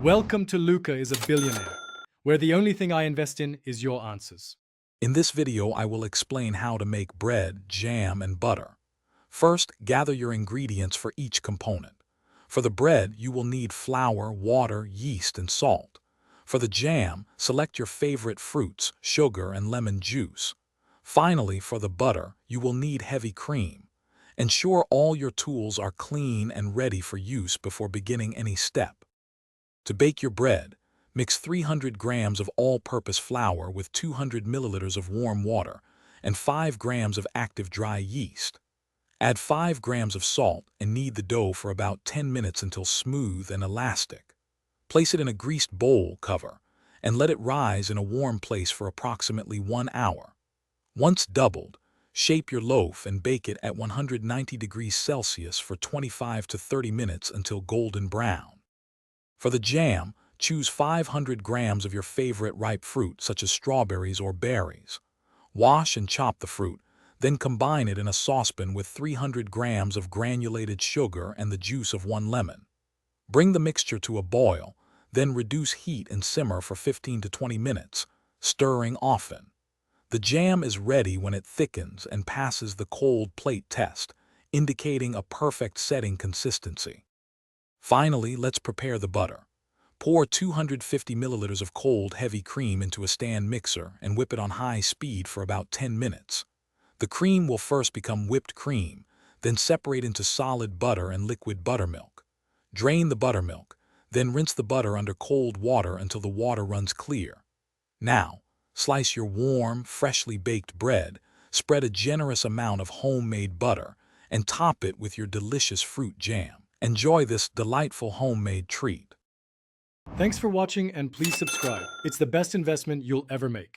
Welcome to Luca is a Billionaire, where the only thing I invest in is your answers. In this video, I will explain how to make bread, jam, and butter. First, gather your ingredients for each component. For the bread, you will need flour, water, yeast, and salt. For the jam, select your favorite fruits, sugar, and lemon juice. Finally, for the butter, you will need heavy cream. Ensure all your tools are clean and ready for use before beginning any step. To bake your bread, mix 300 grams of all-purpose flour with 200 milliliters of warm water and 5 grams of active dry yeast. Add 5 grams of salt and knead the dough for about 10 minutes until smooth and elastic. Place it in a greased bowl cover and let it rise in a warm place for approximately 1 hour. Once doubled, shape your loaf and bake it at 190 degrees Celsius for 25 to 30 minutes until golden brown. For the jam, choose 500 grams of your favorite ripe fruit such as strawberries or berries. Wash and chop the fruit, then combine it in a saucepan with 300 grams of granulated sugar and the juice of 1 lemon. Bring the mixture to a boil, then reduce heat and simmer for 15 to 20 minutes, stirring often. The jam is ready when it thickens and passes the cold plate test, indicating a perfect setting consistency. Finally, let's prepare the butter. Pour 250 milliliters of cold, heavy cream into a stand mixer and whip it on high speed for about 10 minutes. The cream will first become whipped cream, then separate into solid butter and liquid buttermilk. Drain the buttermilk, then rinse the butter under cold water until the water runs clear. Now, slice your warm, freshly baked bread, spread a generous amount of homemade butter, and top it with your delicious fruit jam. Enjoy this delightful homemade treat. Thanks for watching and please subscribe. It's the best investment you'll ever make.